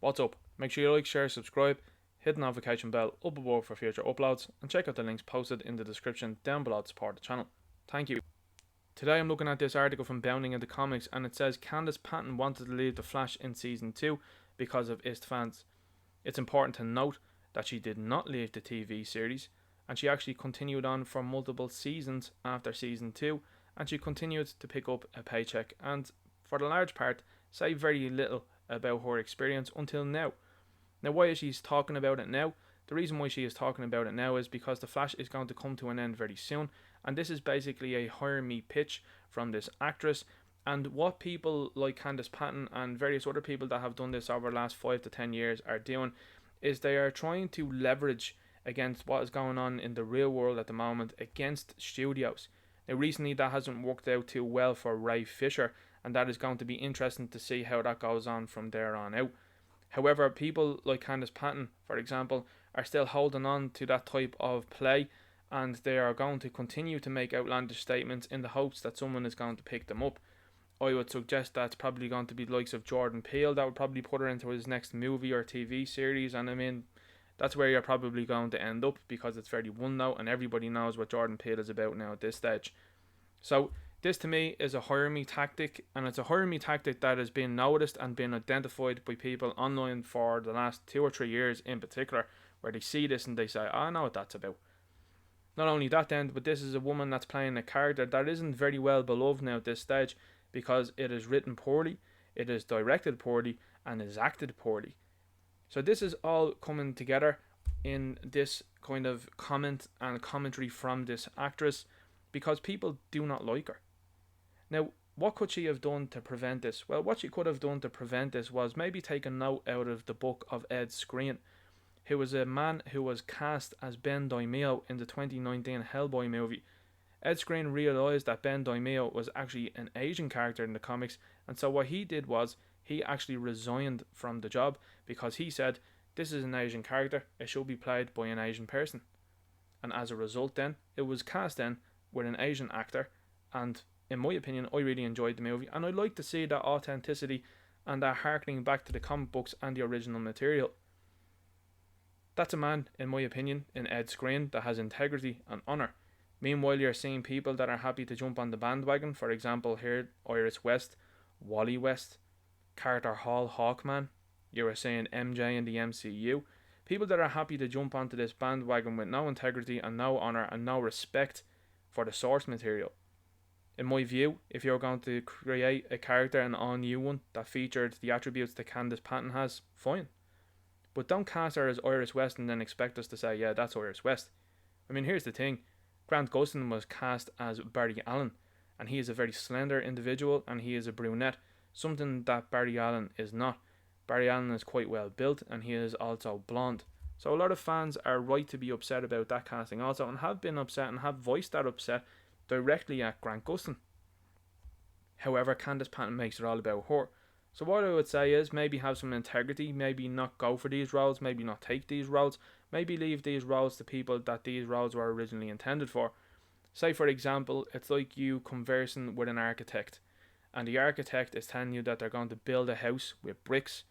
What's up? Make sure you like, share, subscribe, hit the notification bell up above for future uploads, and check out the links posted in the description down below to support the channel. Thank you. Today I'm looking at this article from Bounding into Comics, and it says Candace Patton wanted to leave The Flash in Season 2 because of ist fans. It's important to note that she did not leave the TV series, and she actually continued on for multiple seasons after Season 2, and she continued to pick up a paycheck and, for the large part, say very little about her experience until now. Now, why is she talking about it now? The reason why she is talking about it now is because The Flash is going to come to an end very soon, and this is basically a hire me pitch from this actress. And what people like Candace Patton and various other people that have done this over the last 5 to 10 years are doing is they are trying to leverage against what is going on in the real world at the moment against studios. Now, recently that hasn't worked out too well for Ray Fisher, and that is going to be interesting to see how that goes on from there on out. However, people like Candace Patton, for example, are still holding on to that type of play, and they are going to continue to make outlandish statements in the hopes that someone is going to pick them up. I would suggest that's probably going to be the likes of Jordan Peele that would probably put her into his next movie or TV series, and I mean, that's where you're probably going to end up because it's very one note and everybody knows what Jordan Peele is about now at this stage. So this to me is a hire me tactic, and it's a hire me tactic that has been noticed and been identified by people online for the last 2 or 3 years in particular, where they see this and they say, I know what that's about. Not only that then, but this is a woman that's playing a character that isn't very well beloved now at this stage because it is written poorly, it is directed poorly, and is acted poorly. So this is all coming together in this kind of comment and commentary from this actress because people do not like her. Now, what could she have done to prevent this? Well, what she could have done to prevent this was maybe take a note out of the book of Ed Skrein, who was a man who was cast as Ben Daimio in the 2019 Hellboy movie. Ed Skrein realised that Ben Daimio was actually an Asian character in the comics, and so what he did was he actually resigned from the job because he said, this is an Asian character, it should be played by an Asian person. And as a result then, it was cast then with an Asian actor, and in my opinion, I really enjoyed the movie, and I like to see that authenticity and that harkening back to the comic books and the original material. That's a man, in my opinion, in Ed Skrein that has integrity and honour. Meanwhile, you're seeing people that are happy to jump on the bandwagon, for example here, Iris West, Wally West, Carter Hall Hawkman, you were saying MJ in the MCU, people that are happy to jump onto this bandwagon with no integrity and no honour and no respect for the source material. In my view, if you're going to create a character, an all-new one, that featured the attributes that Candace Patton has, fine. But don't cast her as Iris West and then expect us to say, yeah, that's Iris West. I mean, here's the thing. Grant Gustin was cast as Barry Allen, and he is a very slender individual, and he is a brunette, something that Barry Allen is not. Barry Allen is quite well built, and he is also blonde. So a lot of fans are right to be upset about that casting also, and have been upset and have voiced that upset directly at Grant Gustin. However, Candace Patton makes it all about her. So what I would say is maybe have some integrity, maybe not go for these roles, maybe not take these roles, maybe leave these roles to people that these roles were originally intended for. Say for example, it's like you conversing with an architect, and the architect is telling you that they're going to build a house with bricks.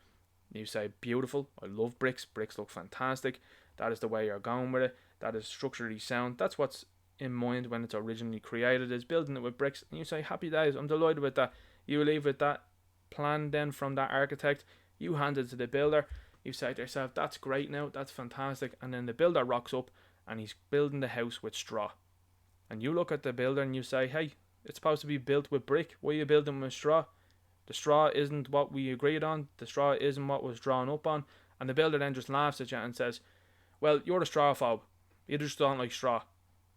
You say, beautiful, I love bricks, bricks look fantastic, that is the way you're going with it, that is structurally sound, that's what's in mind when it's originally created, is building it with bricks, and you say, happy days, I'm delighted with that. You leave with that plan then from that architect, you hand it to the builder, you say to yourself, that's great now, that's fantastic, and then the builder rocks up and he's building the house with straw. And you look at the builder and you say, hey, it's supposed to be built with brick, why are you building with straw? The straw isn't what we agreed on, the straw isn't what was drawn up on, and the builder then just laughs at you and says, well, you're a strawphobe, you just don't like straw.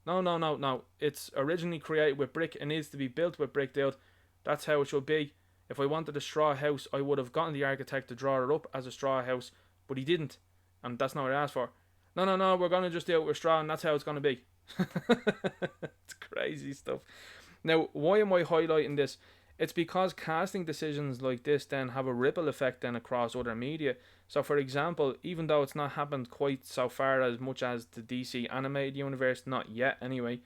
No, it's originally created with brick, it needs to be built with brick, dude, that's how it should be. If I wanted a straw house, I would have gotten the architect to draw it up as a straw house, but he didn't, and that's not what I asked for. No, we're going to just do it with straw, and that's how it's going to be. It's crazy stuff. Now, why am I highlighting this? It's because casting decisions like this then have a ripple effect then across other media. So for example, even though it's not happened quite so far as much as the DC animated universe, not yet anyway,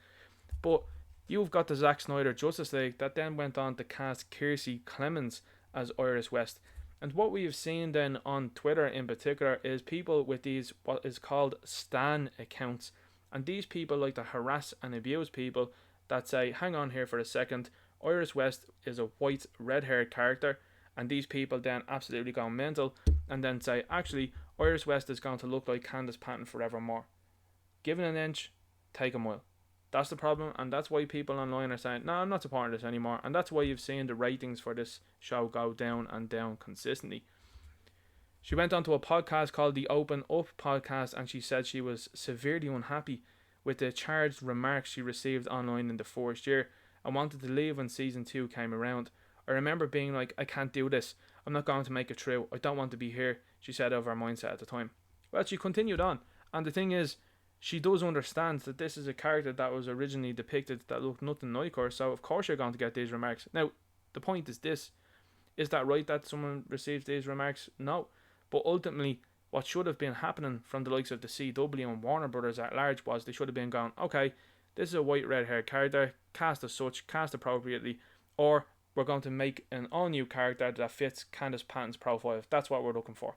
but you've got the Zack Snyder Justice League that then went on to cast Kiersey Clemens as Iris West. And what we have seen then on Twitter in particular is people with these what is called stan accounts, and these people like to harass and abuse people that say, hang on here for a second, Iris West is a white red haired character, and these people then absolutely go mental and then say, actually, Iris West is going to look like Candace Patton forevermore. Given an inch, take a mile. That's the problem, and that's why people online are saying, no, I'm not supporting this anymore, and that's why you've seen the ratings for this show go down and down consistently. She went onto a podcast called the Open Up podcast, and she said she was severely unhappy with the charged remarks she received online in the first year and wanted to leave when season 2 came around. I remember being like, I can't do this, I'm not going to make it through, I don't want to be here, she said over her mindset at the time. Well, she continued on, and the thing is, she does understand that this is a character that was originally depicted that looked nothing like her, so of course you're going to get these remarks. Now, the point is this, is that right that someone receives these remarks? No. But ultimately, what should have been happening from the likes of the CW and Warner Brothers at large was they should have been going, okay, this is a white red haired character, cast as such, cast appropriately, or we're going to make an all new character that fits Candace Patton's profile. That's what we're looking for.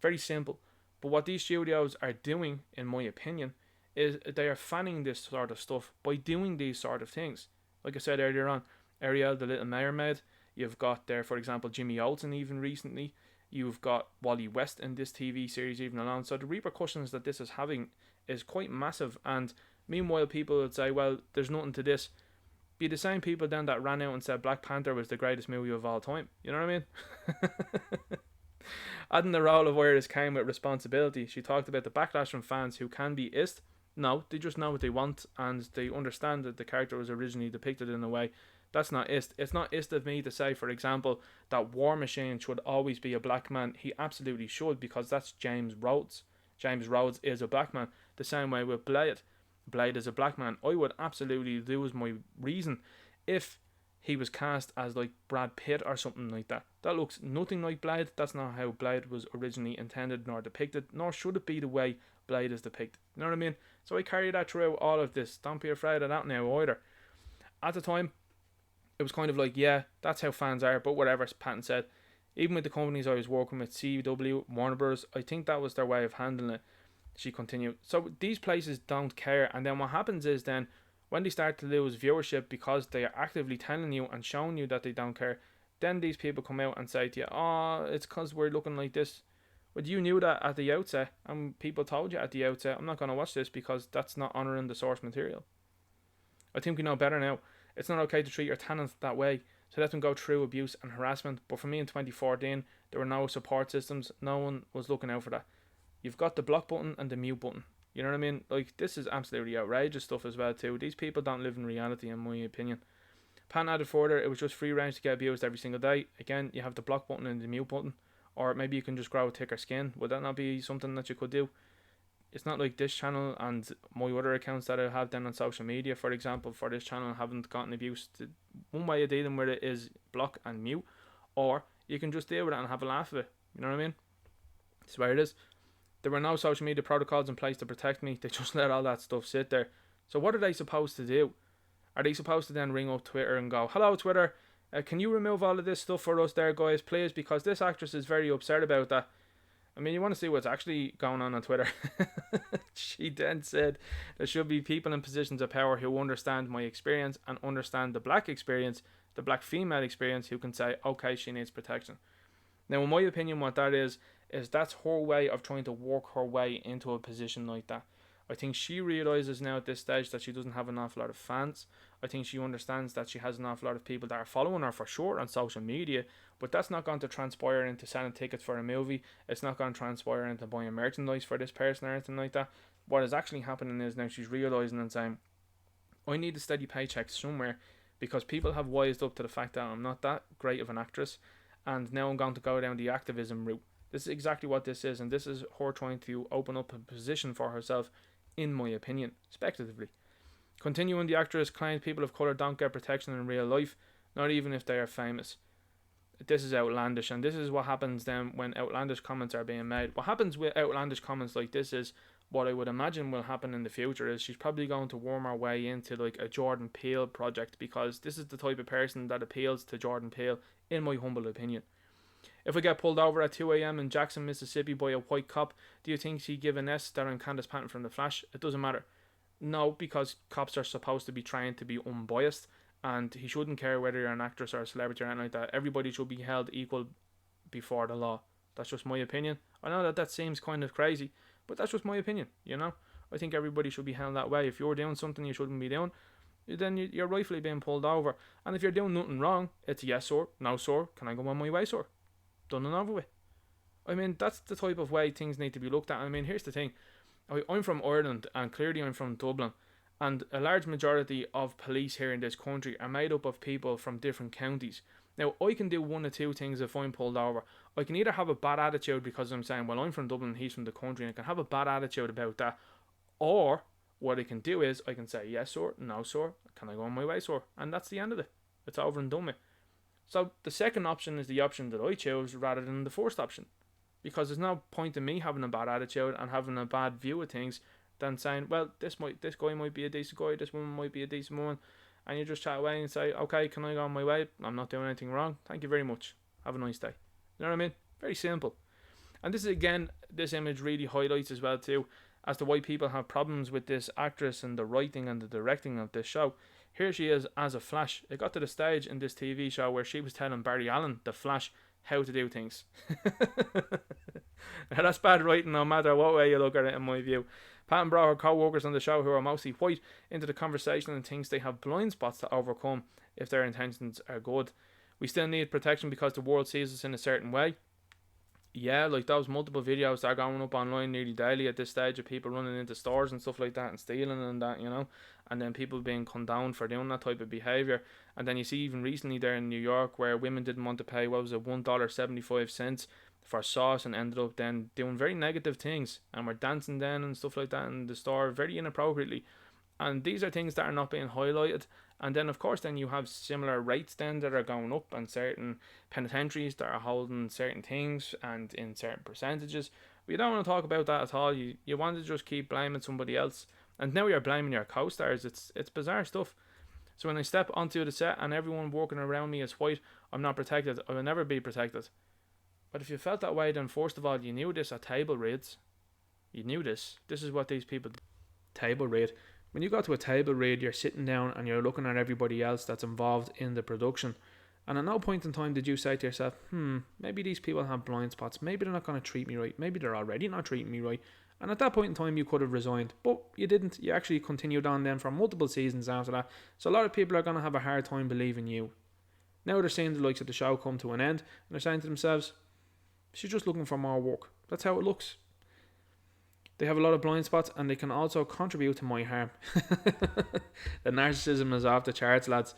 Very simple. But what these studios are doing, in my opinion, is they are fanning this sort of stuff by doing these sort of things. Like I said earlier on, Ariel, the Little Mermaid, you've got there, for example, Jimmy Olsen even recently, you've got Wally West in this TV series even alone. So the repercussions that this is having is quite massive, and meanwhile people would say, well, there's nothing to this. Be the same people then that ran out and said Black Panther was the greatest movie of all time. You know what I mean? Adding the role of Iris came with responsibility. She talked about the backlash from fans who can be ist. No, they just know what they want and they understand that the character was originally depicted in a way. That's not ist. It's not ist of me to say, for example, that War Machine should always be a black man. He absolutely should, because that's James Rhodes. James Rhodes is a black man. The same way with Blade. Blade is a black man. I would absolutely lose my reason if he was cast as like Brad Pitt or something like that. That looks nothing like Blade. That's not how Blade was originally intended nor depicted, nor should it be the way Blade is depicted. You know what I mean? So I carry that throughout all of this. Don't be afraid of that now either. At the time, it was kind of like, yeah, that's how fans are, but whatever, Patton said. Even with the companies I was working with, CW, Warner Bros., I think that was their way of handling it. She continued. So these places don't care, and then what happens is then when they start to lose viewership because they are actively telling you and showing you that they don't care, then these people come out and say to you, oh, it's because we're looking like this. But you knew that at the outset, and people told you at the outset, I'm not going to watch this because that's not honouring the source material. I think we know better now. It's not okay to treat your tenants that way, so let them go through abuse and harassment. But for me in 2014, there were no support systems. No one was looking out for that. You've got the block button and the mute button. You know what I mean? Like, this is absolutely outrageous stuff as well too. These people don't live in reality, in my opinion. Pan added further, it was just free range to get abused every single day. Again, you have the block button and the mute button. Or maybe you can just grow a thicker skin. Would that not be something that you could do? It's not like this channel and my other accounts that I have then on social media, for example, for this channel haven't gotten abused. One way of dealing with it is block and mute. Or you can just deal with it and have a laugh at it. You know what I mean? That's where it is. There were no social media protocols in place to protect me. They just let all that stuff sit there. So what are they supposed to do? Are they supposed to then ring up Twitter and go, hello Twitter, can you remove all of this stuff for us there, guys, please? Because this actress is very upset about that. I mean, you want to see what's actually going on Twitter. She then said there should be people in positions of power who understand my experience and understand the black experience, the black female experience, who can say, okay, she needs protection. Now, in my opinion, what that is that's her way of trying to work her way into a position like that. I think she realises now at this stage that she doesn't have an awful lot of fans. I think she understands that she has an awful lot of people that are following her for sure on social media, but that's not going to transpire into selling tickets for a movie. It's not going to transpire into buying merchandise for this person or anything like that. What is actually happening is now she's realising and saying, I need a steady paycheck somewhere because people have wised up to the fact that I'm not that great of an actress, and now I'm going to go down the activism route. This is exactly what this is, and this is her trying to open up a position for herself, in my opinion, speculatively. Continuing, the actress claims people of colour don't get protection in real life, not even if they are famous. This is outlandish, and this is what happens then when outlandish comments are being made. What happens with outlandish comments like this is, what I would imagine will happen in the future is she's probably going to worm her way into like a Jordan Peele project, because this is the type of person that appeals to Jordan Peele, in my humble opinion. If I get pulled over at 2 a.m. in Jackson, Mississippi by a white cop, do you think he'd give an S that I'm Candace Patton from The Flash? It doesn't matter. No, because cops are supposed to be trained to be unbiased, and he shouldn't care whether you're an actress or a celebrity or anything like that. Everybody should be held equal before the law. That's just my opinion. I know that seems kind of crazy, but that's just my opinion, you know? I think everybody should be held that way. If you're doing something you shouldn't be doing, then you're rightfully being pulled over. And if you're doing nothing wrong, it's yes sir, no sir, can I go on my way sir? Done and over with. I mean, that's the type of way things need to be looked at. I mean, here's the thing. I'm from Ireland, and clearly I'm from Dublin, and a large majority of police here in this country are made up of people from different counties. Now, I can do one or two things if I'm pulled over. I can either have a bad attitude because I'm saying, well, I'm from Dublin, he's from the country, and I can have a bad attitude about that. Or, what I can do is, I can say, yes sir, no sir, can I go on my way sir? And that's the end of it. It's over and done with. So, the second option is the option that I choose rather than the first option. Because there's no point in me having a bad attitude and having a bad view of things than saying, well, this guy might be a decent guy, this woman might be a decent woman, and you just chat away and say, okay, can I go on my way? I'm not doing anything wrong. Thank you very much. Have a nice day. You know what I mean? Very simple. And this is, again, this image really highlights as well too as to why people have problems with this actress and the writing and the directing of this show. Here she is as a Flash. It got to the stage in this TV show where she was telling Barry Allen, the Flash, how to do things. Now, that's bad writing no matter what way you look at it, in my view. Patton brought her co-workers on the show, who are mostly white, into the conversation and thinks they have blind spots to overcome if their intentions are good. We still need protection because the world sees us in a certain way. Yeah, like those multiple videos that are going up online nearly daily at this stage of people running into stores and stuff like that and stealing and that, you know, and then people being condoned for doing that type of behaviour. And then you see even recently there in New York where women didn't want to pay, what was it, $1.75 for sauce, and ended up then doing very negative things and were dancing then and stuff like that in the store very inappropriately. And these are things that are not being highlighted. And then, of course, then you have similar rates then that are going up, and certain penitentiaries that are holding certain things and in certain percentages. But you don't want to talk about that at all. You want to just keep blaming somebody else. And now you're blaming your co-stars. It's bizarre stuff. So when I step onto the set and everyone walking around me is white, I'm not protected. I will never be protected. But if you felt that way, then first of all, you knew this at table reads. You knew this. This is what these people do. Table read. When you go to a table read, you're sitting down and you're looking at everybody else that's involved in the production. And at no point in time did you say to yourself, maybe these people have blind spots. Maybe they're not going to treat me right. Maybe they're already not treating me right. And at that point in time, you could have resigned. But you didn't. You actually continued on then for multiple seasons after that. So a lot of people are going to have a hard time believing you. Now they're seeing the likes of the show come to an end. And they're saying to themselves, she's just looking for more work. That's how it looks. They have a lot of blind spots and they can also contribute to my harm. The narcissism is off the charts, lads.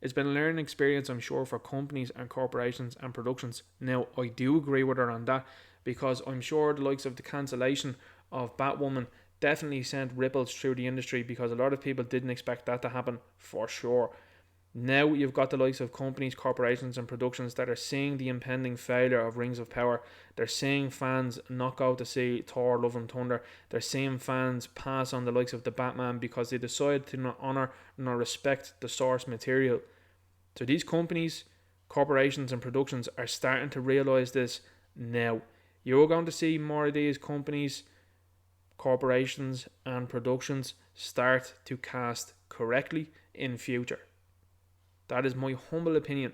It's been a learning experience, I'm sure, for companies and corporations and productions. Now, I do agree with her on that, because I'm sure the likes of the cancellation of Batwoman definitely sent ripples through the industry, because a lot of people didn't expect that to happen, for sure. Now you've got the likes of companies, corporations and productions that are seeing the impending failure of Rings of Power. They're seeing fans not go to see Thor Love and Thunder. They're seeing fans pass on the likes of the Batman because they decide to not honour nor respect the source material. So these companies, corporations and productions are starting to realise this now. You're going to see more of these companies, corporations and productions start to cast correctly in future. That is my humble opinion,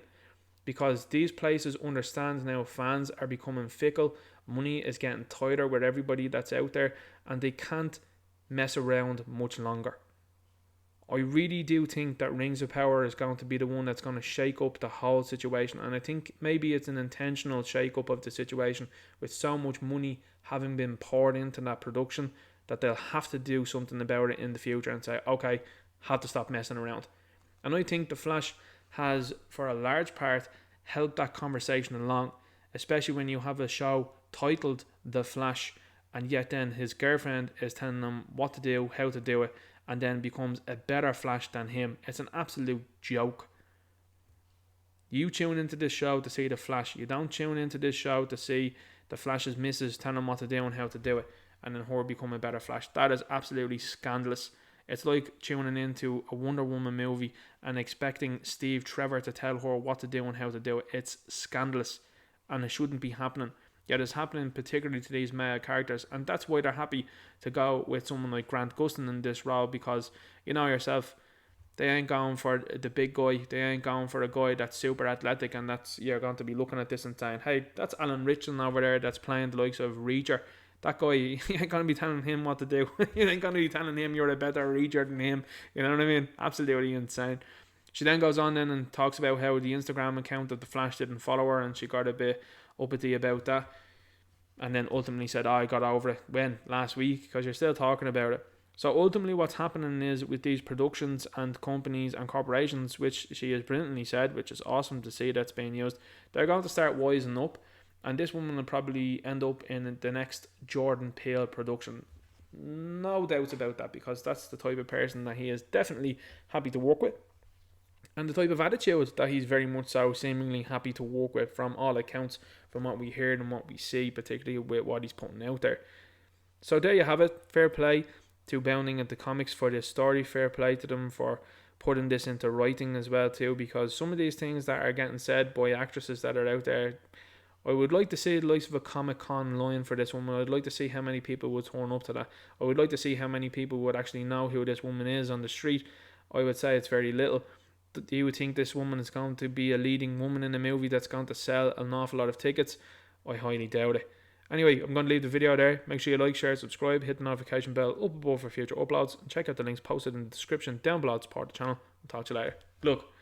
because these places understand now fans are becoming fickle, money is getting tighter with everybody that's out there, and they can't mess around much longer. I really do think that Rings of Power is going to be the one that's going to shake up the whole situation, and I think maybe it's an intentional shake up of the situation with so much money having been poured into that production that they'll have to do something about it in the future and say, okay, have to stop messing around. And I think The Flash has, for a large part, helped that conversation along, especially when you have a show titled The Flash, and yet then his girlfriend is telling him what to do, how to do it, and then becomes a better Flash than him. It's an absolute joke. You tune into this show to see The Flash. You don't tune into this show to see The Flash's missus telling him what to do and how to do it, and then her become a better Flash. That is absolutely scandalous. It's like tuning into a Wonder Woman movie and expecting Steve Trevor to tell her what to do and how to do it. It's scandalous. and it shouldn't be happening. Yet it's happening particularly to these male characters, and that's why they're happy to go with someone like Grant Gustin in this role, because you know yourself, they ain't going for the big guy. They ain't going for a guy that's super athletic, and that's, you're going to be looking at this and saying, hey, that's Alan Richardson over there that's playing the likes of Reacher. That guy, you ain't going to be telling him what to do. You ain't going to be telling him you're a better Reacher than him. You know what I mean? Absolutely insane. She then goes on then and talks about how the Instagram account of The Flash didn't follow her, and she got a bit uppity about that. And then ultimately said, I got over it. When? Last week? Because you're still talking about it. So ultimately what's happening is with these productions and companies and corporations, which she has brilliantly said, which is awesome to see that's being used, they're going to start wising up, and this woman will probably end up in the next Jordan Peele production. No doubts about that, because that's the type of person that he is definitely happy to work with, and the type of attitude that he's very much so seemingly happy to work with from all accounts, from what we hear and what we see, particularly with what he's putting out there. So there you have it. Fair play to Bounding Into Comics for this story. Fair play to them for putting this into writing as well too, because some of these things that are getting said by actresses that are out there, I would like to see the likes of a Comic-Con line for this woman. I'd like to see how many people would turn up to that. I would like to see how many people would actually know who this woman is on the street. I would say it's very little. Do you would think this woman is going to be a leading woman in a movie that's going to sell an awful lot of tickets? I highly doubt it. Anyway, I'm going to leave the video there. Make sure you like, share, subscribe, hit the notification bell up above for future uploads, and check out the links posted in the description down below to support the channel. I'll talk to you later. Good luck.